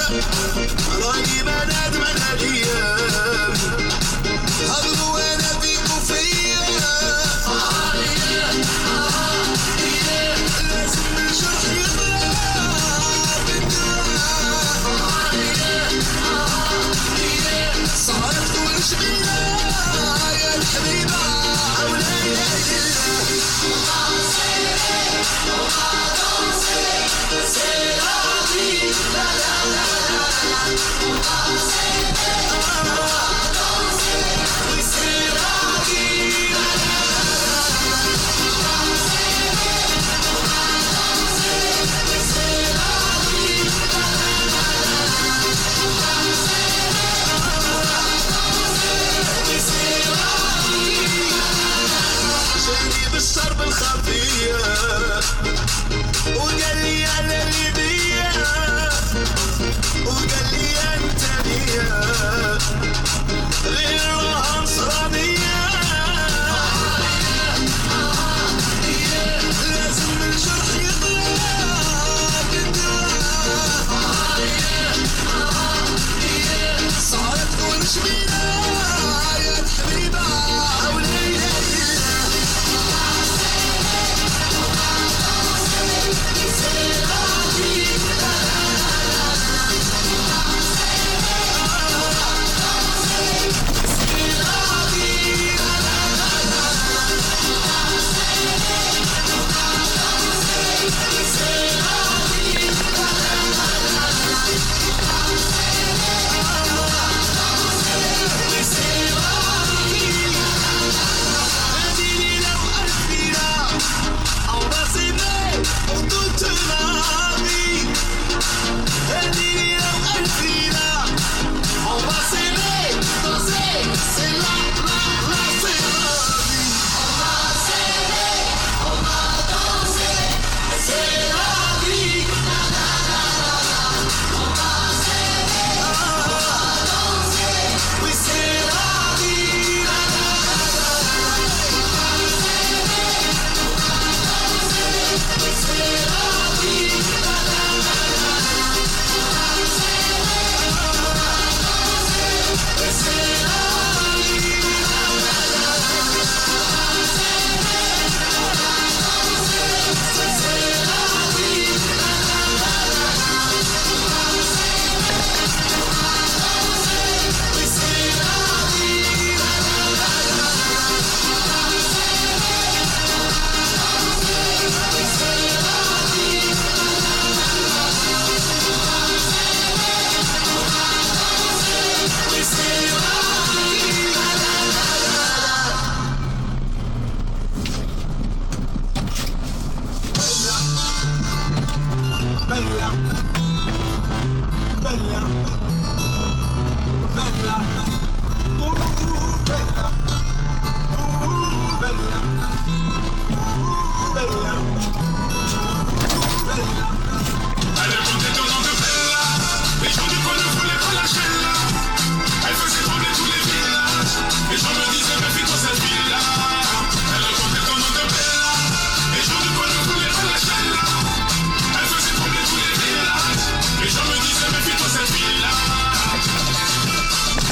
راني بنات من الايام حضروا وانا فيكوا فيا لازم الجرح يضرب بالدواء صارت وش بينا يا الحبيبه حولي C'est la vie, la la la la la. On va s'aimer, on va danser. Oui, c'est la vie, la la la la. On va s'aimer, on va danser. Oui, c'est la vie, la la la la. On va s'aimer, on va danser. Oui, c'est la vie, la la la la. جاني بالشرب الخفيه وقال لي على ليبيا وقال لي انت بيا غير راها نصرانيه لازم الجرح يضرب بالدواء صارت ونش بينا يا الحبيبه حولي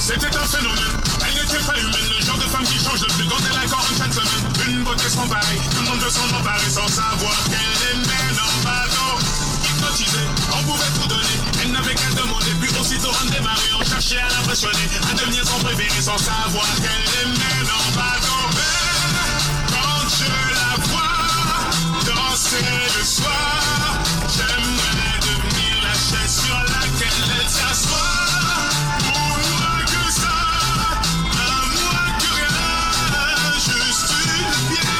C'était un phénomène, elle n'était pas humaine. Le genre de femme qui change de plus quand elle accorde une gentleman. Une beauté sans pareil, tout le monde veut s'en emparer sans savoir qu'elle aimait non pardon. Hypnotisée, on pouvait tout donner. Elle n'avait qu'à demander, puis aussitôt on démarrait. On cherchait à l'impressionner, à devenir son préféré sans savoir qu'elle aimait non pardon. Mais quand je la vois danser le soir, j'aimerais devenir la chaise sur laquelle elle s'assoit.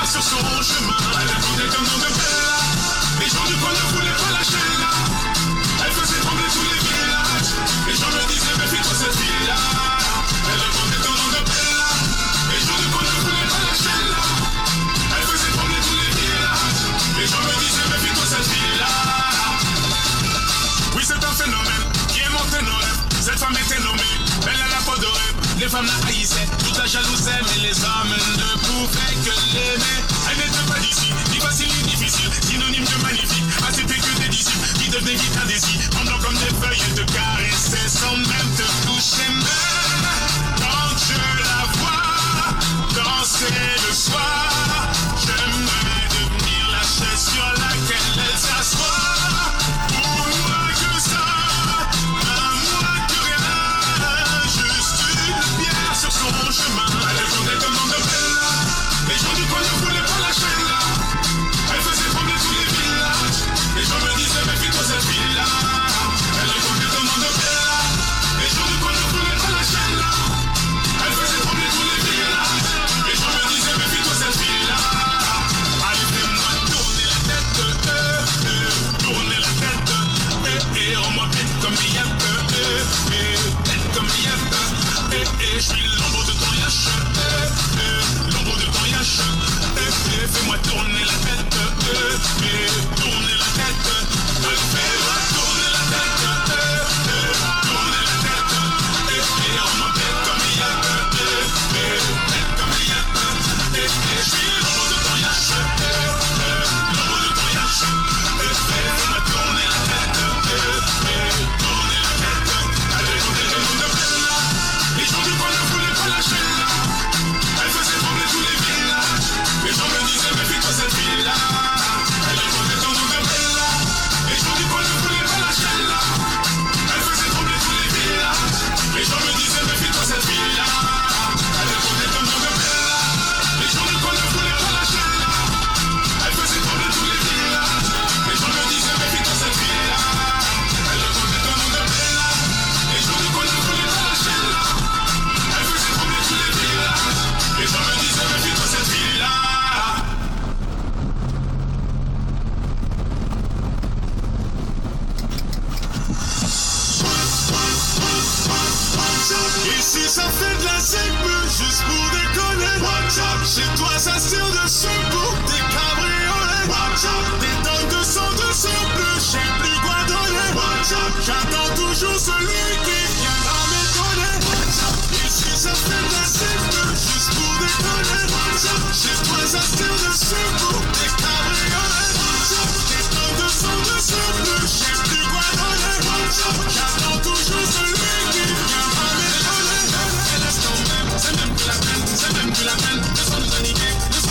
Sur son chemin, elle attendait comme dans de Bella. Les gens du coin ne voulaient pas lâcher là. Elle faisait trembler tous les villages. Les gens me disaient, mais fais-toi cette fille-là. Elle attendait comme dans de Bella. Les gens du coin ne voulaient pas lâcher là. Elle faisait trembler tous les villages. Les gens me disaient, mais fais-toi cette fille-là. Oui, c'est un phénomène qui est monté nos rêves. Cette femme était nommée belle à la peau dorée. Les femmes la haïssaient, toute la jalousaient, mais les hommes ne pouvaient que l'aimer. Elle n'était pas d'ici, ni facile ni difficile, synonyme de magnifique. Assez fait que des disciples qui devenaient vite indécis, pendant comme des feuilles de carré. Ici ça fait de la zip juste pour déconner. Watch out, chez toi ça se tire dessus pour des cabriolets. Watch out, des tonnes de sang bleu, je sais plus quoi donner. Watch out, j'attends toujours celui qui viendra m'étonner. Watch out, ici ça fait de la zip juste pour déconner. Watch out, chez toi ça se tire dessus pour des cabriolets. Watch out, des tonnes de sang bleu, je sais plus quoi donner. Watch out, j'attends toujours celui qui viendra m'étonner. Et l'instant même, c'est même plus la peine, c'est même plus la peine. Laisse-moi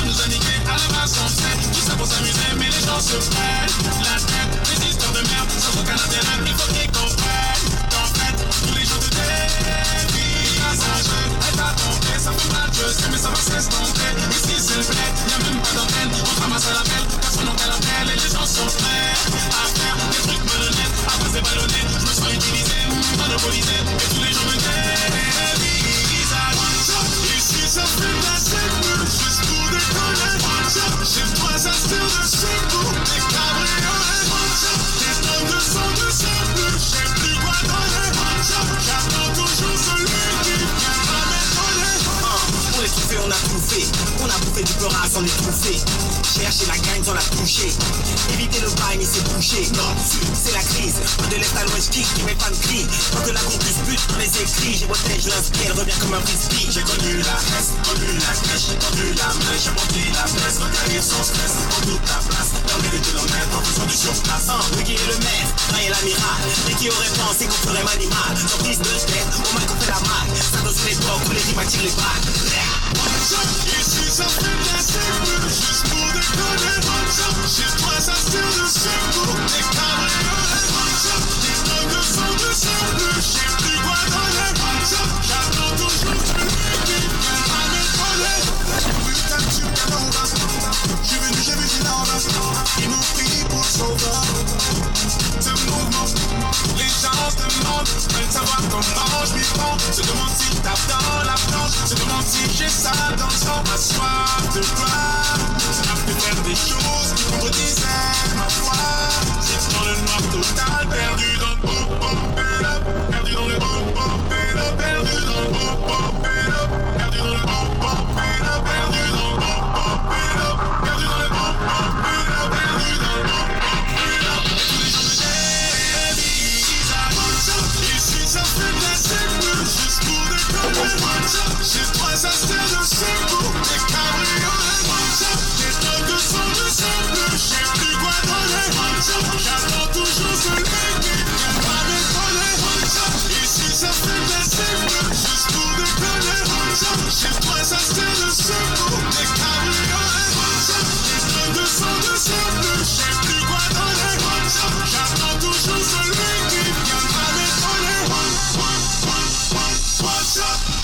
nous aniquer, à la base on sait, tout ça pour s'amuser, mais les gens se prennent la tête. Des histoires de merde, sans aucun intérêt, il faut qu'ils comprennent qu'en fait, tous les jours de dévie, passager, elle va tomber, ça fait mal, je sais, mais ça va s'estomper. Ici c'est le bled, y'a même pas d'antenne, on ramasse à l'appel, personne n'en l'appel, et les gens sont prêts à faire des trucs malhonnêtes, à passer ballonner, je me sens utilisé, monopolisé, et tous les jours me dévie. Ici ça fait de la zip juste pour déconner. Chez toi ça se tire dessus pour des cabriolets. Des tonnes de sang bleu, je sais plus quoi donner. J'attends toujours celui qui viendra m'étonner. Pour les trouver on a tout fait, on a bouffé du beurre à s'en étouffer. Chercher la gagne sans la toucher, éviter le bail mais c'est bouché. Non, c'est la crise, moi de l'est à l'ouest qui mes fans crient. Quand que la concuse bute dans les écrits, j'ai protège l'inspire, elle revient comme un frisbee. J'ai connu la haine, connu la crèche, j'ai tendu la main, j'ai monté la presse, regagner sans stress, en toute la place, dans les kilomètres, en faisant du surplace. Oui qui est le maître, Ryan l'amiral, et qui aurait pensé qu'on ferait manimal. Sans prise de tête, au moins qu'on fait la malle, ça dans une époque où les rimes attirent les balles. Ici ça fait de la zip juste pour déconner. Chez toi ça se tire dessus pour des cabriolets. Des tonnes de sang bleu, je sais plus quoi donner. J'attends toujours celui qui viendra m'étonner. Putain tu m'étonnes, j'ai vu Gilles, ils nous prient pour le sauveur. Ce mouvement, les gens se demandent, veulent savoir comment je m'y prends. Se demandent si je tape dans la planche, se demandent si j'ai ça dans le sang. Ma soif de gloire, ça m'a fait faire des choses qui contredisaient ma foi. C'est dans le noir total, perdu dans le perdu dans le perdu dans le perdu dans le perdu dans le perdu dans le perdu dans le perdu dans le ici ça fait de la zip juste pour déconner. Chez toi ça se tire dessus pour des cabriolets. Des tonnes de sang bleu, je sais plus quoi donner. J'attends toujours celui qui viendra m'étonner. Ici ça fait de la zip juste pour déconner. Chez toi ça se tire dessus pour des cabriolets. Des tonnes de sang bleu, je sais plus quoi donner. J'attends toujours celui qui viendra m'étonner. Watch out.